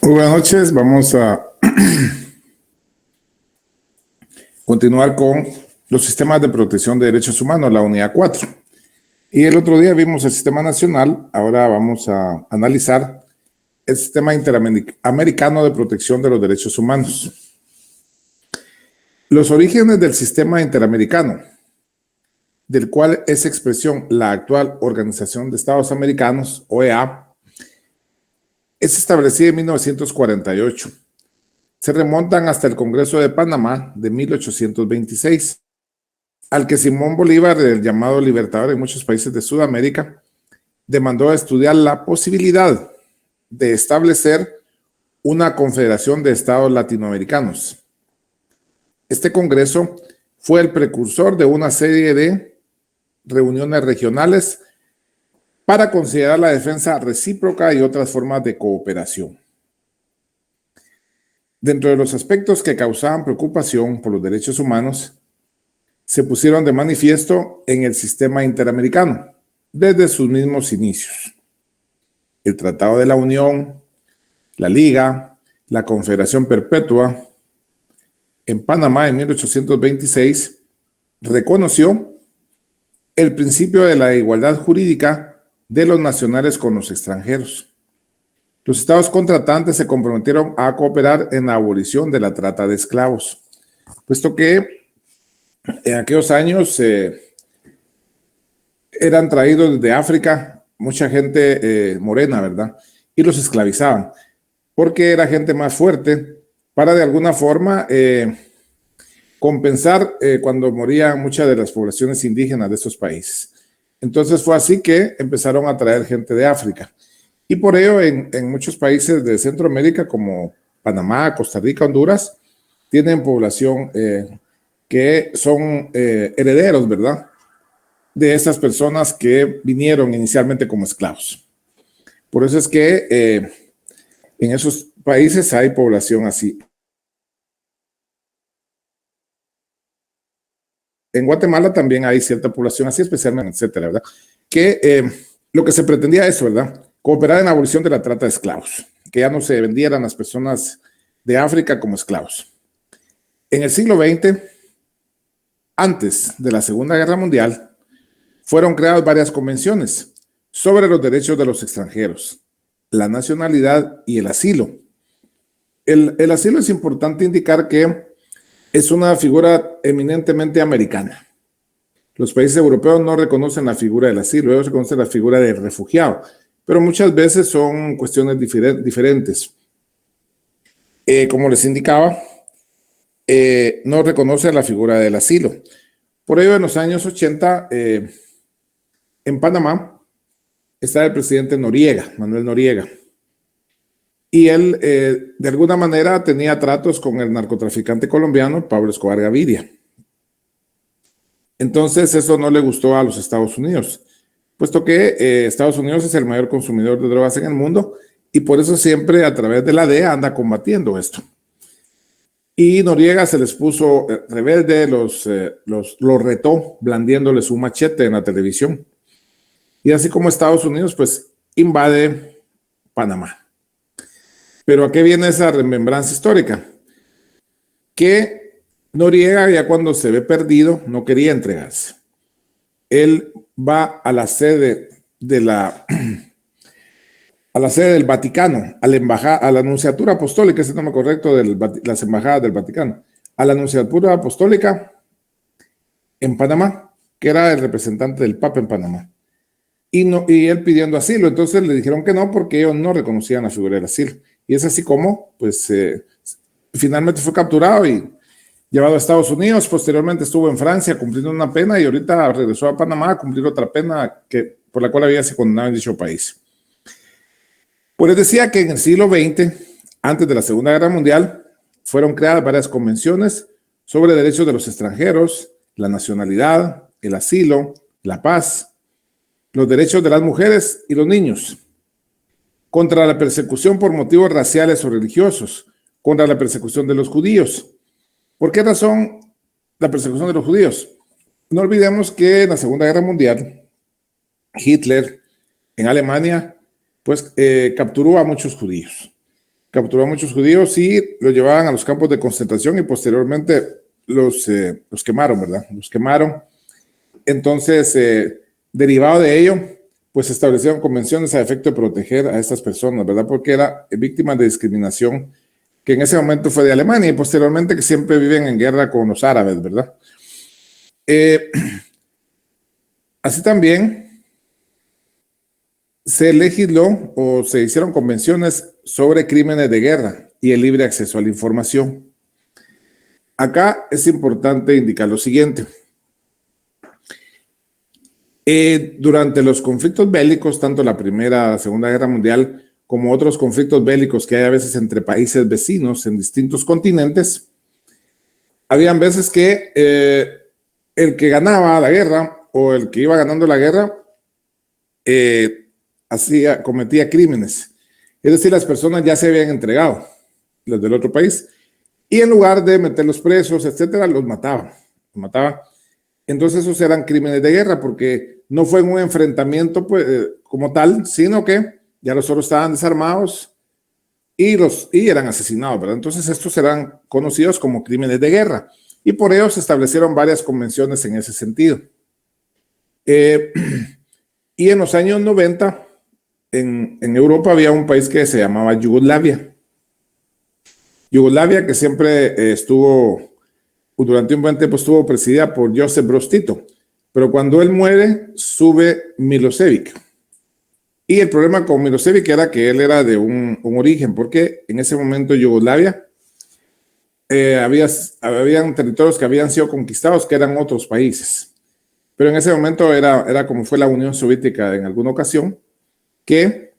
Muy buenas noches, vamos a continuar con los sistemas de protección de derechos humanos, la unidad 4. Y el otro día vimos el sistema nacional, ahora vamos a analizar el sistema interamericano de protección de los derechos humanos. Los orígenes del sistema interamericano, del cual es expresión la actual Organización de Estados Americanos, OEA, es establecida en 1948. Se remontan hasta el Congreso de Panamá de 1826, al que Simón Bolívar, el llamado libertador en muchos países de Sudamérica, demandó estudiar la posibilidad de establecer una confederación de estados latinoamericanos. Este congreso fue el precursor de una serie de reuniones regionales para considerar la defensa recíproca y otras formas de cooperación. Dentro de los aspectos que causaban preocupación por los derechos humanos, se pusieron de manifiesto en el sistema interamericano desde sus mismos inicios. El Tratado de la Unión, la Liga, la Confederación Perpetua, en Panamá en 1826, reconoció el principio de la igualdad jurídica de los nacionales con los extranjeros. Los estados contratantes se comprometieron a cooperar en la abolición de la trata de esclavos, puesto que en aquellos años eran traídos desde África mucha gente morena, ¿verdad? Y los esclavizaban, porque era gente más fuerte para de alguna forma compensar cuando morían muchas de las poblaciones indígenas de estos países. Entonces fue así que empezaron a traer gente de África. Y por ello en muchos países de Centroamérica como Panamá, Costa Rica, Honduras, tienen población que son herederos, ¿verdad?, de esas personas que vinieron inicialmente como esclavos. Por eso es que en esos países hay población así. En Guatemala también hay cierta población así, especialmente, etcétera, ¿verdad? Que lo que se pretendía es, ¿verdad?, cooperar en la abolición de la trata de esclavos, que ya no se vendieran las personas de África como esclavos. En el siglo XX, antes de la Segunda Guerra Mundial, fueron creadas varias convenciones sobre los derechos de los extranjeros, la nacionalidad y el asilo. El asilo es importante indicar que es una figura eminentemente americana. Los países europeos no reconocen la figura del asilo, ellos reconocen la figura del refugiado, pero muchas veces son cuestiones diferentes. Como les indicaba, no reconoce la figura del asilo. Por ello, en los años 80, en Panamá, está el presidente Noriega, Manuel Noriega. Y él, de alguna manera, tenía tratos con el narcotraficante colombiano Pablo Escobar Gaviria. Entonces, eso no le gustó a los Estados Unidos, puesto que Estados Unidos es el mayor consumidor de drogas en el mundo y por eso siempre a través de la DEA anda combatiendo esto. Y Noriega se les puso rebelde, los retó blandiéndoles un machete en la televisión. Y así como Estados Unidos, pues invade Panamá. Pero ¿a qué viene esa remembranza histórica? Que Noriega, ya cuando se ve perdido, no quería entregarse. Él va a la sede a la sede del Vaticano, a la Nunciatura Apostólica, ese es el nombre correcto de las embajadas del Vaticano, a la Nunciatura Apostólica en Panamá, que era el representante del Papa en Panamá. Y él pidiendo asilo, entonces le dijeron que no, porque ellos no reconocían la figura del asilo. Y es así como, pues, finalmente fue capturado y llevado a Estados Unidos. Posteriormente estuvo en Francia cumpliendo una pena y ahorita regresó a Panamá a cumplir otra pena por la cual había sido condenado en dicho país. Pues les decía que en el siglo XX, antes de la Segunda Guerra Mundial, fueron creadas varias convenciones sobre derechos de los extranjeros, la nacionalidad, el asilo, la paz, los derechos de las mujeres y los niños, contra la persecución por motivos raciales o religiosos, contra la persecución de los judíos. ¿Por qué razón la persecución de los judíos? No olvidemos que en la Segunda Guerra Mundial, Hitler en Alemania, pues capturó a muchos judíos. capturó a muchos judíos y los llevaban a los campos de concentración y posteriormente los quemaron, ¿verdad? Los quemaron. Entonces, derivado de ello, pues se establecieron convenciones a efecto de proteger a estas personas, ¿verdad? Porque eran víctimas de discriminación que en ese momento fue de Alemania y posteriormente que siempre viven en guerra con los árabes, ¿verdad? Así también se legisló o se hicieron convenciones sobre crímenes de guerra y el libre acceso a la información. Acá es importante indicar lo siguiente. Durante los conflictos bélicos, tanto la Primera, la Segunda Guerra Mundial, como otros conflictos bélicos que hay a veces entre países vecinos en distintos continentes, habían veces que el que ganaba la guerra o el que iba ganando la guerra cometía crímenes. Es decir, las personas ya se habían entregado, los del otro país, y en lugar de meterlos presos, etcétera, los mataba. Entonces esos eran crímenes de guerra porque no fue un enfrentamiento pues, como tal, sino que ya los otros estaban desarmados y eran asesinados, ¿verdad? Entonces estos eran conocidos como crímenes de guerra y por ello se establecieron varias convenciones en ese sentido. Y en los años 90, en Europa había un país que se llamaba Yugoslavia. Yugoslavia que siempre durante un buen tiempo estuvo presidida por Josip Broz Tito, pero cuando él muere sube Milosevic. Y el problema con Milosevic era que él era de un origen, porque en ese momento Yugoslavia habían territorios que habían sido conquistados que eran otros países. Pero en ese momento era como fue la Unión Soviética en alguna ocasión, que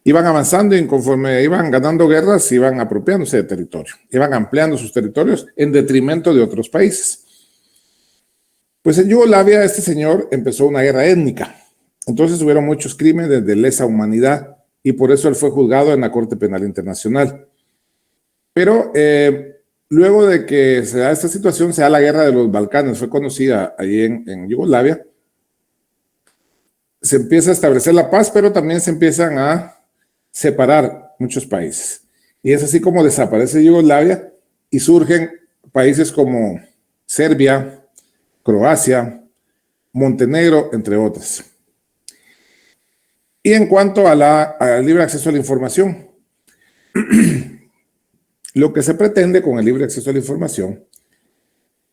iban avanzando y conforme iban ganando guerras, iban apropiándose de territorio, iban ampliando sus territorios en detrimento de otros países. Pues en Yugoslavia este señor empezó una guerra étnica. Entonces hubieron muchos crímenes de lesa humanidad y por eso él fue juzgado en la Corte Penal Internacional. Pero luego de que se da esta situación, se da la Guerra de los Balcanes, fue conocida allí en Yugoslavia. Se empieza a establecer la paz, pero también se empiezan a separar muchos países. Y es así como desaparece Yugoslavia y surgen países como Serbia, Croacia, Montenegro, entre otras. Y en cuanto al libre acceso a la información, lo que se pretende con el libre acceso a la información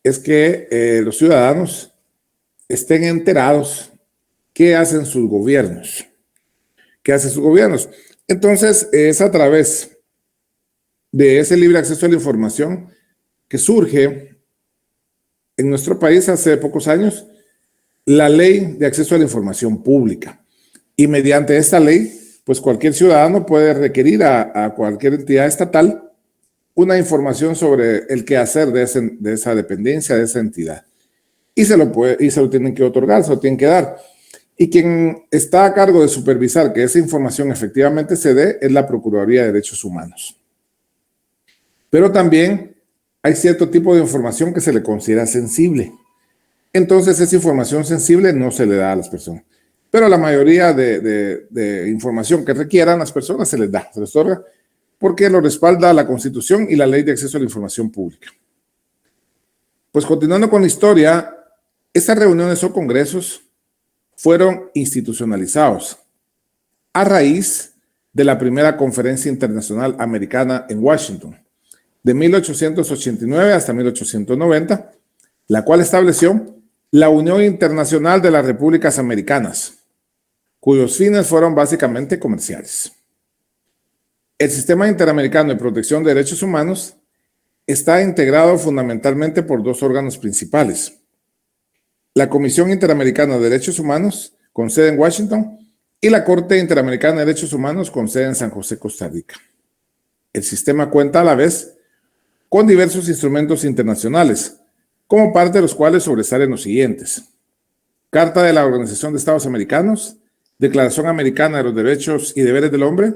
es que los ciudadanos estén enterados qué hacen sus gobiernos. ¿Qué hacen sus gobiernos? Entonces, es a través de ese libre acceso a la información que surge en nuestro país hace pocos años la Ley de Acceso a la Información Pública. Y mediante esta ley, pues cualquier ciudadano puede requerir a cualquier entidad estatal una información sobre el quehacer de esa dependencia, de esa entidad. Y se lo tienen que otorgar, se lo tienen que dar. Y quien está a cargo de supervisar que esa información efectivamente se dé es la Procuraduría de Derechos Humanos. Pero también hay cierto tipo de información que se le considera sensible. Entonces esa información sensible no se le da a las personas. Pero la mayoría de información que requieran las personas se les da, se les otorga, porque lo respalda la Constitución y la Ley de Acceso a la Información Pública. Pues continuando con la historia, estas reuniones o congresos fueron institucionalizados a raíz de la primera Conferencia Internacional Americana en Washington, de 1889 hasta 1890, la cual estableció la Unión Internacional de las Repúblicas Americanas, cuyos fines fueron básicamente comerciales. El Sistema Interamericano de Protección de Derechos Humanos está integrado fundamentalmente por dos órganos principales: la Comisión Interamericana de Derechos Humanos, con sede en Washington, y la Corte Interamericana de Derechos Humanos, con sede en San José, Costa Rica. El sistema cuenta a la vez con diversos instrumentos internacionales, como parte de los cuales sobresalen los siguientes: Carta de la Organización de Estados Americanos, Declaración Americana de los Derechos y Deberes del Hombre,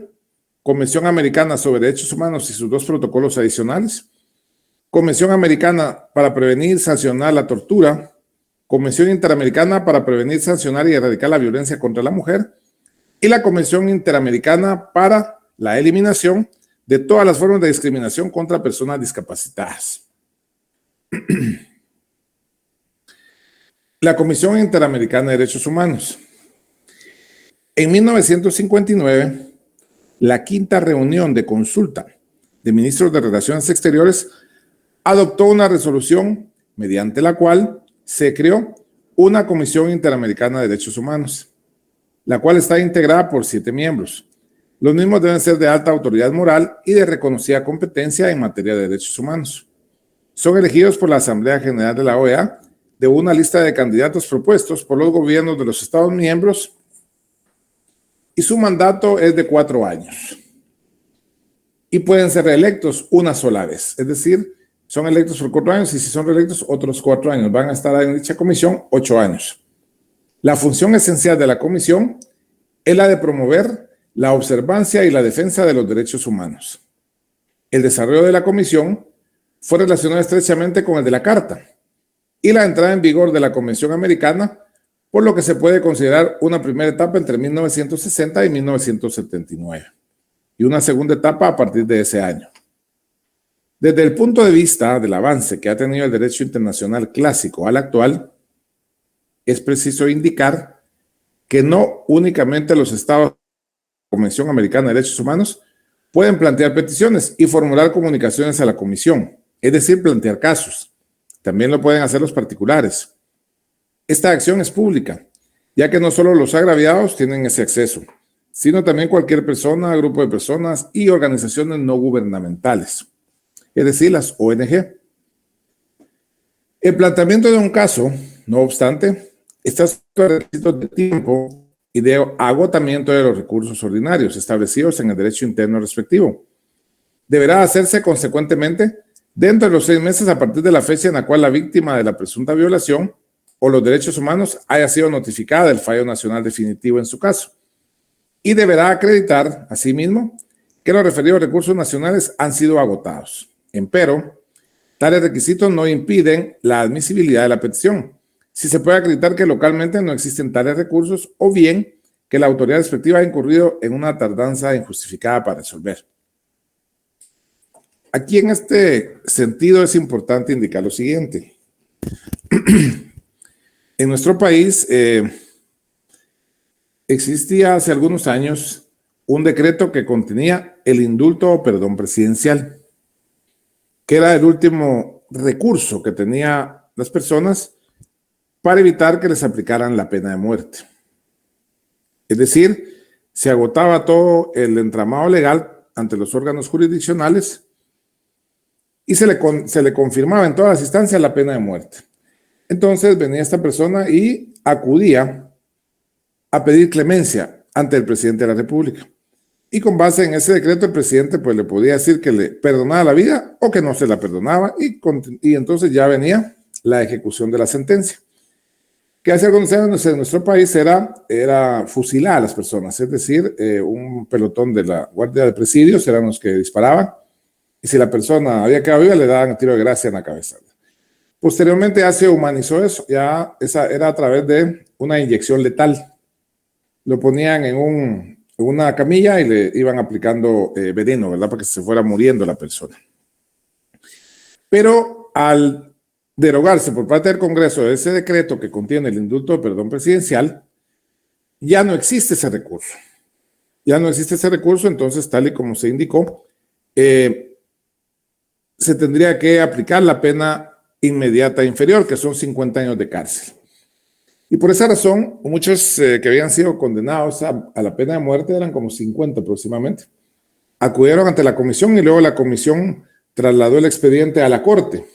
Convención Americana sobre Derechos Humanos y sus dos protocolos adicionales, Convención Americana para prevenir y sancionar la tortura, Convención Interamericana para prevenir, sancionar y erradicar la violencia contra la mujer, y la Convención Interamericana para la eliminación de todas las formas de discriminación contra personas discapacitadas. La Comisión Interamericana de Derechos Humanos. En 1959, la quinta reunión de consulta de ministros de Relaciones Exteriores adoptó una resolución mediante la cual se creó una Comisión Interamericana de Derechos Humanos, la cual está integrada por 7 miembros. Los mismos deben ser de alta autoridad moral y de reconocida competencia en materia de derechos humanos. Son elegidos por la Asamblea General de la OEA de una lista de candidatos propuestos por los gobiernos de los Estados miembros y su mandato es de 4 años. Y pueden ser reelectos una sola vez, es decir, son electos por 4 años y si son reelectos otros 4 años. Van a estar en dicha comisión 8 años. La función esencial de la comisión es la de promover la observancia y la defensa de los derechos humanos. El desarrollo de la comisión fue relacionado estrechamente con el de la Carta y la entrada en vigor de la Convención Americana, por lo que se puede considerar una primera etapa entre 1960 y 1979 y una segunda etapa a partir de ese año. Desde el punto de vista del avance que ha tenido el derecho internacional clásico al actual, es preciso indicar que no únicamente los estados de la Convención Americana de Derechos Humanos pueden plantear peticiones y formular comunicaciones a la Comisión, es decir, plantear casos. También lo pueden hacer los particulares. Esta acción es pública, ya que no solo los agraviados tienen ese acceso, sino también cualquier persona, grupo de personas y organizaciones no gubernamentales, es decir, las ONG. El planteamiento de un caso, no obstante, está sujeto a requisitos de tiempo y de agotamiento de los recursos ordinarios establecidos en el derecho interno respectivo. Deberá hacerse consecuentemente dentro de los 6 meses a partir de la fecha en la cual la víctima de la presunta violación o los derechos humanos haya sido notificada del fallo nacional definitivo en su caso. Y deberá acreditar, asimismo, que los referidos recursos nacionales han sido agotados. Empero, tales requisitos no impiden la admisibilidad de la petición, si se puede acreditar que localmente no existen tales recursos o bien que la autoridad respectiva ha incurrido en una tardanza injustificada para resolver. Aquí en este sentido es importante indicar lo siguiente. En nuestro país existía hace algunos años un decreto que contenía el indulto o perdón presidencial, que era el último recurso que tenían las personas para evitar que les aplicaran la pena de muerte. Es decir, se agotaba todo el entramado legal ante los órganos jurisdiccionales y se le confirmaba en todas las instancias la pena de muerte. Entonces venía esta persona y acudía a pedir clemencia ante el presidente de la República. Y con base en ese decreto, el presidente pues le podía decir que le perdonaba la vida o que no se la perdonaba y entonces ya venía la ejecución de la sentencia. Que hace algunos años en nuestro país era fusilar a las personas, es decir, un pelotón de la Guardia de Presidios eran los que disparaban y si la persona había quedado viva le daban un tiro de gracia en la cabeza. Posteriormente ya se humanizó eso, ya esa era a través de una inyección letal. Lo ponían en una camilla y le iban aplicando veneno, ¿verdad? Para que se fuera muriendo la persona. Pero al derogarse por parte del Congreso ese decreto que contiene el indulto de perdón presidencial, ya no existe ese recurso. Ya no existe ese recurso, entonces, tal y como se indicó, se tendría que aplicar la pena inmediata inferior, que son 50 años de cárcel. Y por esa razón, muchos que habían sido condenados a la pena de muerte, eran como 50 aproximadamente, acudieron ante la comisión y luego la comisión trasladó el expediente a la corte.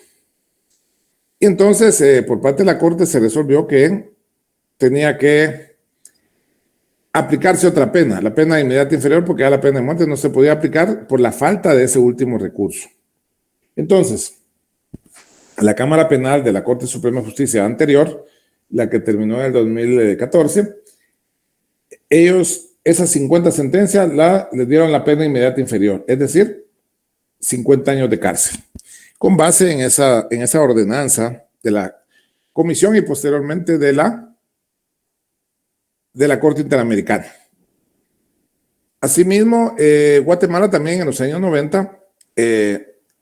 Y entonces, por parte de la corte se resolvió que tenía que aplicarse otra pena, la pena inmediata inferior, porque ya la pena de muerte no se podía aplicar por la falta de ese último recurso. Entonces, la Cámara Penal de la Corte Suprema de Justicia anterior, la que terminó en el 2014, ellos, esas 50 sentencias, les dieron la pena inmediata inferior, es decir, 50 años de cárcel, con base en esa ordenanza de la Comisión y posteriormente de la Corte Interamericana. Asimismo, Guatemala también en los años 90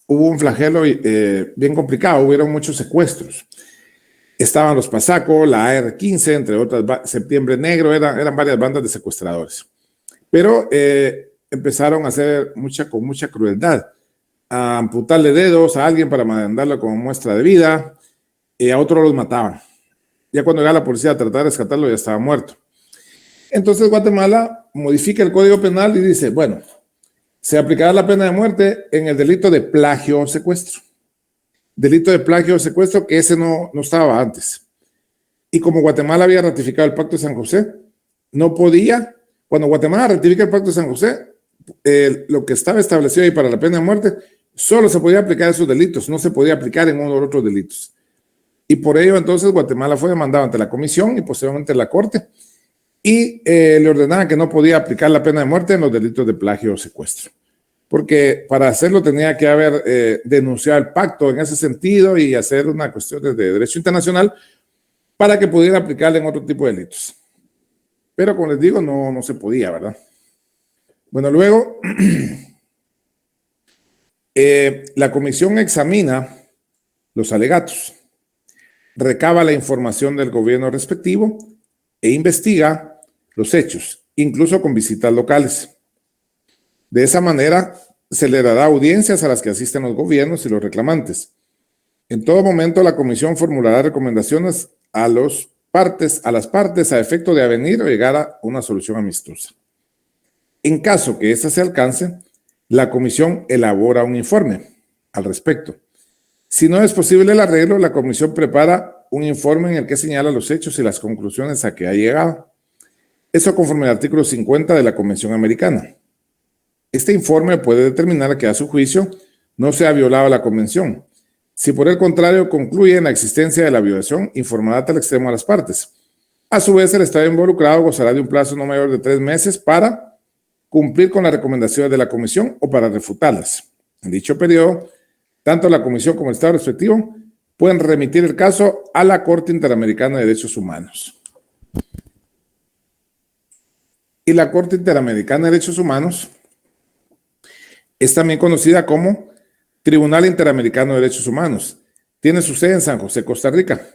hubo un flagelo bien complicado, hubieron muchos secuestros. Estaban los Pasaco, la AR-15, entre otras, Septiembre Negro, eran varias bandas de secuestradores. Pero empezaron a hacer con mucha crueldad, a amputarle dedos a alguien para mandarlo como muestra de vida, y a otros los mataban. Ya cuando llegaba la policía a tratar de rescatarlo, ya estaba muerto. Entonces Guatemala modifica el Código Penal y dice, bueno, se aplicará la pena de muerte en el delito de plagio o secuestro. Delito de plagio o secuestro, que ese no estaba antes. Y como Guatemala había ratificado el Pacto de San José, no podía, cuando Guatemala ratifica el Pacto de San José, lo que estaba establecido ahí para la pena de muerte, solo se podía aplicar esos delitos, no se podía aplicar en uno u otros delitos. Y por ello entonces Guatemala fue demandado ante la comisión y posteriormente la corte, y le ordenaban que no podía aplicar la pena de muerte en los delitos de plagio o secuestro. Porque para hacerlo tenía que haber denunciado el pacto en ese sentido y hacer una cuestión de derecho internacional para que pudiera aplicarle en otro tipo de delitos. Pero como les digo, no se podía, ¿verdad? Bueno, luego la comisión examina los alegatos, recaba la información del gobierno respectivo e investiga los hechos, incluso con visitas locales. De esa manera, se le dará audiencias a las que asisten los gobiernos y los reclamantes. En todo momento, la comisión formulará recomendaciones a las partes a efecto de avenir o llegar a una solución amistosa. En caso que ésta se alcance, la comisión elabora un informe al respecto. Si no es posible el arreglo, la comisión prepara un informe en el que señala los hechos y las conclusiones a que ha llegado. Eso conforme al artículo 50 de la Convención Americana. Este informe puede determinar que a su juicio no se ha violado la convención. Si por el contrario concluye en la existencia de la violación, informará tal extremo a las partes. A su vez, el Estado involucrado gozará de un plazo no mayor de 3 meses para cumplir con las recomendaciones de la comisión o para refutarlas. En dicho periodo, tanto la comisión como el Estado respectivo pueden remitir el caso a la Corte Interamericana de Derechos Humanos. Y la Corte Interamericana de Derechos Humanos es también conocida como Tribunal Interamericano de Derechos Humanos. Tiene su sede en San José, Costa Rica.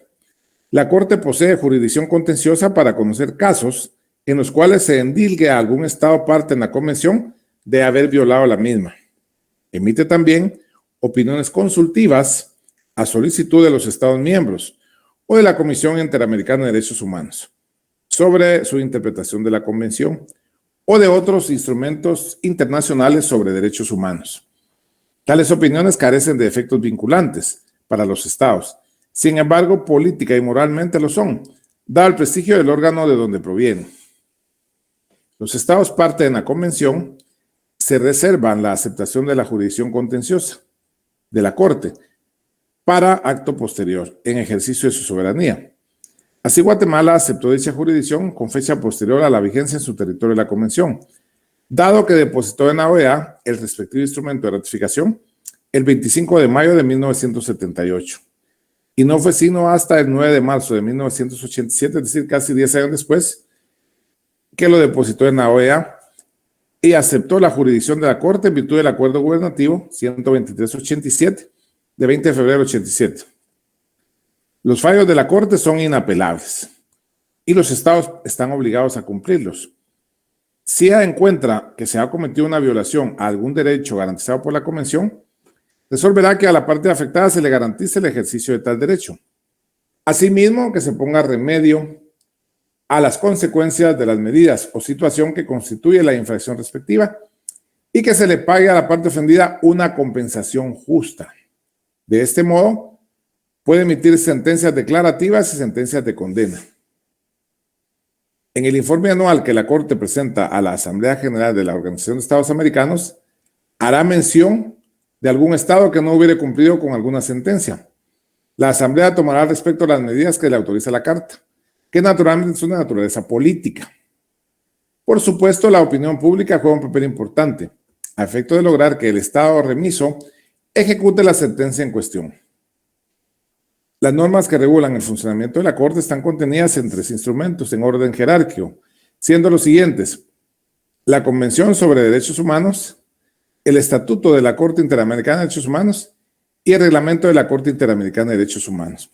La Corte posee jurisdicción contenciosa para conocer casos en los cuales se endilgue a algún Estado parte en la Convención de haber violado la misma. Emite también opiniones consultivas a solicitud de los Estados miembros o de la Comisión Interamericana de Derechos Humanos sobre su interpretación de la Convención o de otros instrumentos internacionales sobre derechos humanos. Tales opiniones carecen de efectos vinculantes para los estados. Sin embargo, política y moralmente lo son, dado el prestigio del órgano de donde provienen. Los estados parte en la convención se reservan la aceptación de la jurisdicción contenciosa de la Corte para acto posterior en ejercicio de su soberanía. Así, Guatemala aceptó dicha jurisdicción con fecha posterior a la vigencia en su territorio de la Convención, dado que depositó en la OEA el respectivo instrumento de ratificación el 25 de mayo de 1978. Y no fue sino hasta el 9 de marzo de 1987, es decir, casi 10 años después, que lo depositó en la OEA y aceptó la jurisdicción de la Corte en virtud del Acuerdo Gubernativo 12387 de 20 de febrero de 87. Los fallos de la Corte son inapelables y los estados están obligados a cumplirlos. Si ella encuentra que se ha cometido una violación a algún derecho garantizado por la Convención, resolverá que a la parte afectada se le garantice el ejercicio de tal derecho. Asimismo, que se ponga remedio a las consecuencias de las medidas o situación que constituye la infracción respectiva y que se le pague a la parte ofendida una compensación justa. De este modo, puede emitir sentencias declarativas y sentencias de condena. En el informe anual que la Corte presenta a la Asamblea General de la Organización de Estados Americanos, hará mención de algún estado que no hubiere cumplido con alguna sentencia. La Asamblea tomará respecto a las medidas que le autoriza la Carta, que naturalmente es una naturaleza política. Por supuesto, la opinión pública juega un papel importante, a efecto de lograr que el estado remiso ejecute la sentencia en cuestión. Las normas que regulan el funcionamiento de la Corte están contenidas en 3 instrumentos en orden jerárquico, siendo los siguientes: la Convención sobre Derechos Humanos, el Estatuto de la Corte Interamericana de Derechos Humanos y el Reglamento de la Corte Interamericana de Derechos Humanos.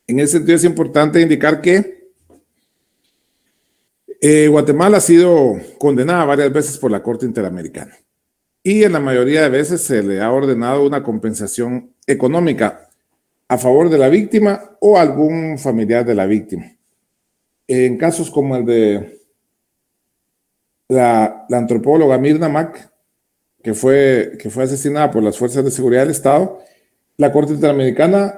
En ese sentido es importante indicar que Guatemala ha sido condenada varias veces por la Corte Interamericana y en la mayoría de veces se le ha ordenado una compensación económica a favor de la víctima o algún familiar de la víctima. En casos como el de la antropóloga Mirna Mack, que fue asesinada por las fuerzas de seguridad del Estado, la Corte Interamericana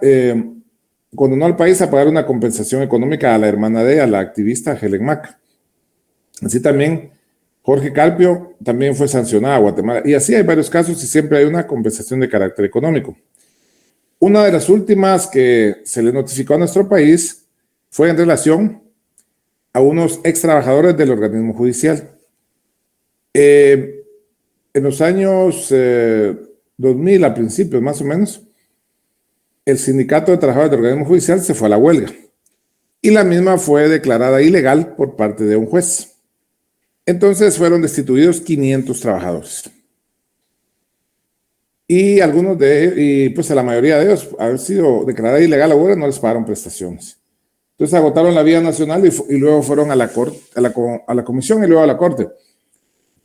condenó al país a pagar una compensación económica a la hermana de ella, la activista Helen Mack. Así también Jorge Carpio también fue sancionado a Guatemala. Y así hay varios casos y siempre hay una compensación de carácter económico. Una de las últimas que se le notificó a nuestro país fue en relación a unos ex trabajadores del organismo judicial. En los años 2000, a principios más o menos, el sindicato de trabajadores del organismo judicial se fue a la huelga y la misma fue declarada ilegal por parte de un juez. Entonces fueron destituidos 500 trabajadores. Y algunos de ellos, y pues a la mayoría de ellos, haber sido declarada ilegal la huelga, no les pagaron prestaciones. Entonces agotaron la vía nacional y luego fueron a la corte, a la comisión y luego a la corte.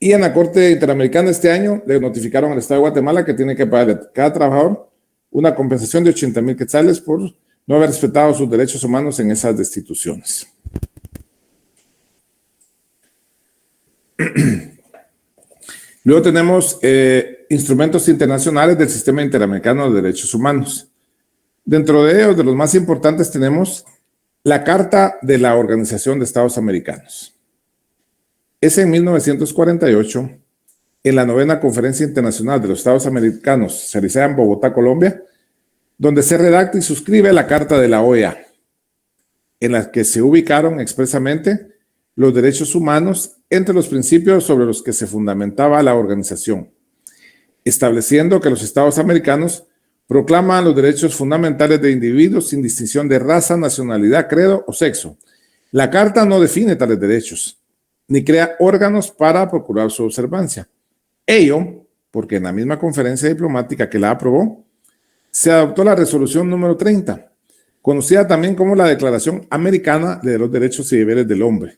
Y en la Corte Interamericana este año le notificaron al Estado de Guatemala que tiene que pagar a cada trabajador una compensación de 80,000 quetzales por no haber respetado sus derechos humanos en esas destituciones. Luego tenemos instrumentos internacionales del Sistema Interamericano de Derechos Humanos. Dentro de ellos, de los más importantes, tenemos la Carta de la Organización de Estados Americanos. Es en 1948, en la 9ª Conferencia Internacional de los Estados Americanos, realizada en Bogotá, Colombia, donde se redacta y suscribe la Carta de la OEA, en la que se ubicaron expresamente los derechos humanos entre los principios sobre los que se fundamentaba la organización, estableciendo que los Estados americanos proclaman los derechos fundamentales de individuos sin distinción de raza, nacionalidad, credo o sexo. La Carta no define tales derechos, ni crea órganos para procurar su observancia. Ello, porque en la misma conferencia diplomática que la aprobó, se adoptó la resolución número 30, conocida también como la Declaración Americana de los Derechos y Deberes del Hombre,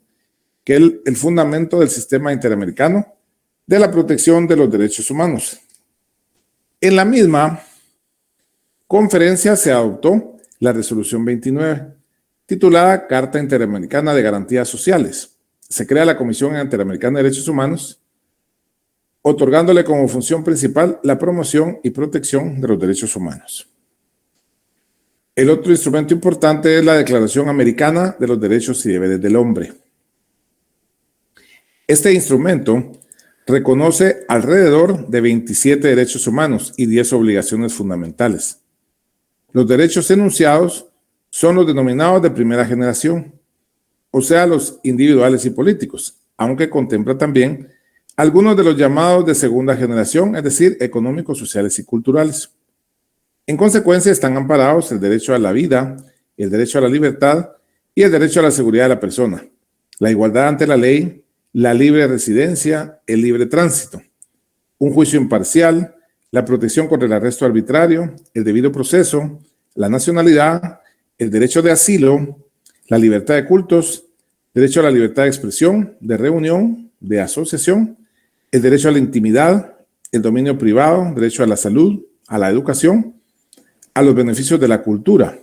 que es el fundamento del sistema interamericano de la protección de los derechos humanos. En la misma conferencia se adoptó la resolución 29, titulada Carta Interamericana de Garantías Sociales. Se crea la Comisión Interamericana de Derechos Humanos, otorgándole como función principal la promoción y protección de los derechos humanos. El otro instrumento importante es la Declaración Americana de los Derechos y Deberes del Hombre. Este instrumento reconoce alrededor de 27 derechos humanos y 10 obligaciones fundamentales. Los derechos enunciados son los denominados de primera generación, o sea, los individuales y políticos, aunque contempla también algunos de los llamados de segunda generación, es decir, económicos, sociales y culturales. En consecuencia, están amparados el derecho a la vida, el derecho a la libertad y el derecho a la seguridad de la persona, la igualdad ante la ley, la libre residencia, el libre tránsito, un juicio imparcial, la protección contra el arresto arbitrario, el debido proceso, la nacionalidad, el derecho de asilo, la libertad de cultos, derecho a la libertad de expresión, de reunión, de asociación, el derecho a la intimidad, el dominio privado, derecho a la salud, a la educación, a los beneficios de la cultura,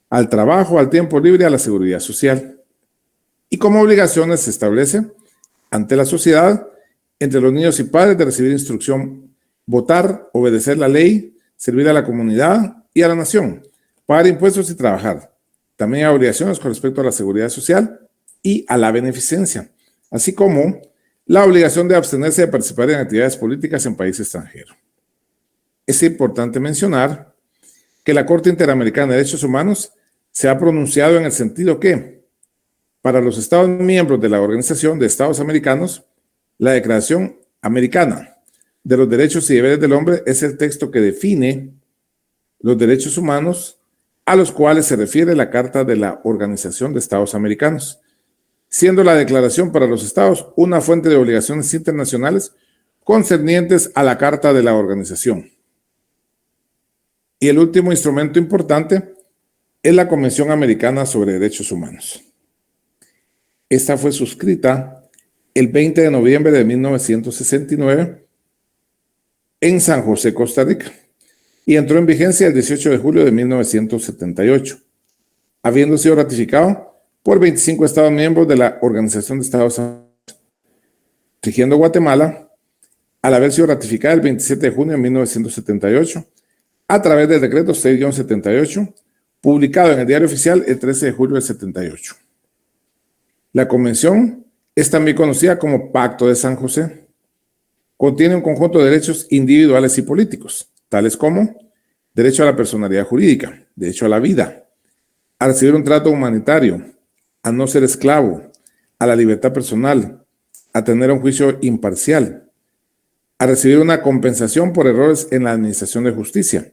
al trabajo, al tiempo libre, a la seguridad social. Y como obligaciones se establece ante la sociedad, entre los niños y padres, de recibir instrucción, votar, obedecer la ley, servir a la comunidad y a la nación, pagar impuestos y trabajar. También hay obligaciones con respecto a la seguridad social y a la beneficencia, así como la obligación de abstenerse de participar en actividades políticas en país extranjero. Es importante mencionar que la Corte Interamericana de Derechos Humanos se ha pronunciado en el sentido que, para los Estados miembros de la Organización de Estados Americanos, la Declaración Americana de los Derechos y Deberes del Hombre es el texto que define los derechos humanos a los cuales se refiere la Carta de la Organización de Estados Americanos. siendo la declaración para los estados una fuente de obligaciones internacionales concernientes a la Carta de la Organización. Y el último instrumento importante es la Convención Americana sobre Derechos Humanos. Esta fue suscrita el 20 de noviembre de 1969 en San José, Costa Rica, y entró en vigencia el 18 de julio de 1978, habiendo sido ratificado por 25 Estados miembros de la Organización de Estados Americanos, rigiendo Guatemala al haber sido ratificada el 27 de junio de 1978 a través del decreto 6-78, publicado en el Diario Oficial el 13 de julio del 78. La convención es también conocida como Pacto de San José. Contiene un conjunto de derechos individuales y políticos, tales como derecho a la personalidad jurídica, derecho a la vida, a recibir un trato humanitario, a no ser esclavo, a la libertad personal, a tener un juicio imparcial, a recibir una compensación por errores en la administración de justicia,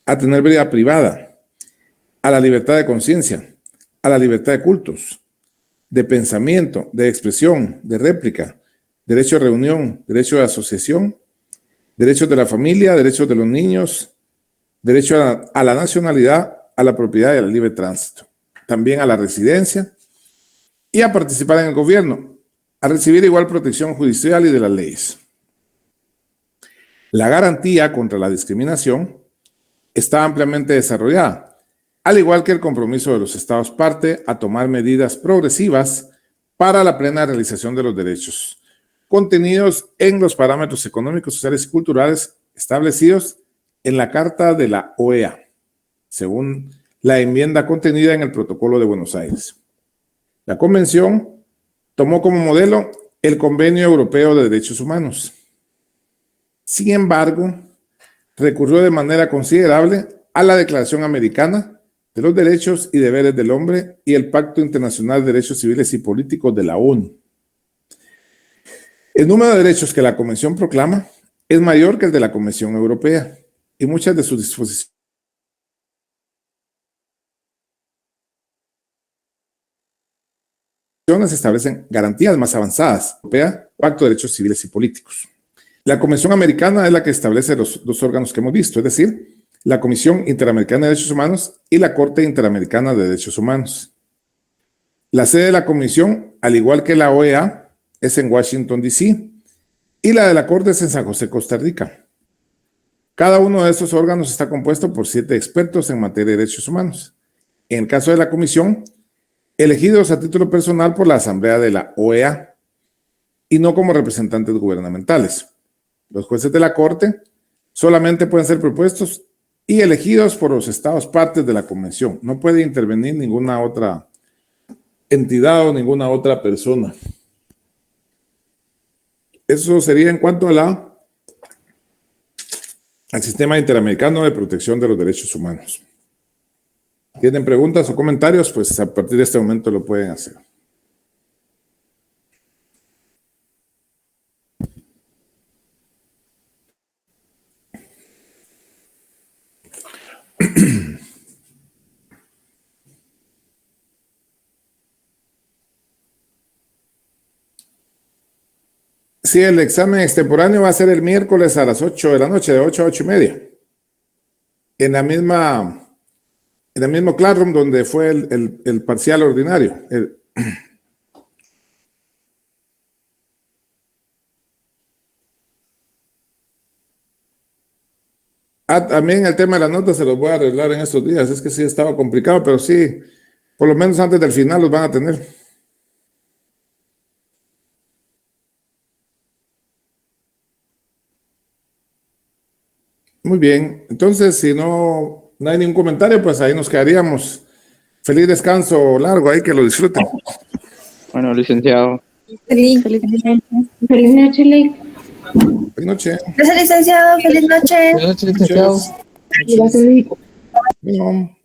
a tener vida privada, a la libertad de conciencia, a la libertad de cultos, de pensamiento, de expresión, de réplica, derecho a reunión, derecho de asociación, derechos de la familia, derechos de los niños, derecho a la nacionalidad, a la propiedad y al libre tránsito, también a la residencia y a participar en el gobierno, a recibir igual protección judicial y de las leyes. La garantía contra la discriminación está ampliamente desarrollada, al igual que el compromiso de los Estados parte a tomar medidas progresivas para la plena realización de los derechos, contenidos en los parámetros económicos, sociales y culturales establecidos en la Carta de la OEA, según la enmienda contenida en el Protocolo de Buenos Aires. La Convención tomó como modelo el Convenio Europeo de Derechos Humanos. Sin embargo, recurrió de manera considerable a la Declaración Americana de los Derechos y Deberes del Hombre y el Pacto Internacional de Derechos Civiles y Políticos de la ONU. El número de derechos que la Convención proclama es mayor que el de la Convención Europea y muchas de sus disposiciones establecen garantías más avanzadas, Europea, Pacto de Derechos Civiles y Políticos. La Convención Americana es la que establece los dos órganos que hemos visto, es decir, la Comisión Interamericana de Derechos Humanos y la Corte Interamericana de Derechos Humanos. La sede de la Comisión, al igual que la OEA, es en Washington, D.C., y la de la Corte es en San José, Costa Rica. Cada uno de estos órganos está compuesto por 7 expertos en materia de derechos humanos. En el caso de la Comisión, elegidos a título personal por la Asamblea de la OEA y no como representantes gubernamentales. Los jueces de la Corte solamente pueden ser propuestos y elegidos por los estados partes de la Convención. No puede intervenir ninguna otra entidad o ninguna otra persona. Eso sería en cuanto al Sistema Interamericano de Protección de los Derechos Humanos. ¿Tienen preguntas o comentarios? Pues a partir de este momento lo pueden hacer. Sí, el examen extemporáneo va a ser el miércoles a las 8 de la noche, de 8 a 8:30. En el mismo Classroom donde fue el parcial ordinario. También el tema de las notas se los voy a arreglar en estos días. Es que sí estaba complicado, pero sí, por lo menos antes del final los van a tener. Muy bien, entonces si no hay ningún comentario, pues ahí nos quedaríamos. Feliz descanso largo, ahí que lo disfruten. Bueno, licenciado. Feliz noche, Ley. Feliz noche. Gracias, licenciado. Feliz noche. Feliz noche, licenciado. Gracias, Ley. Bueno.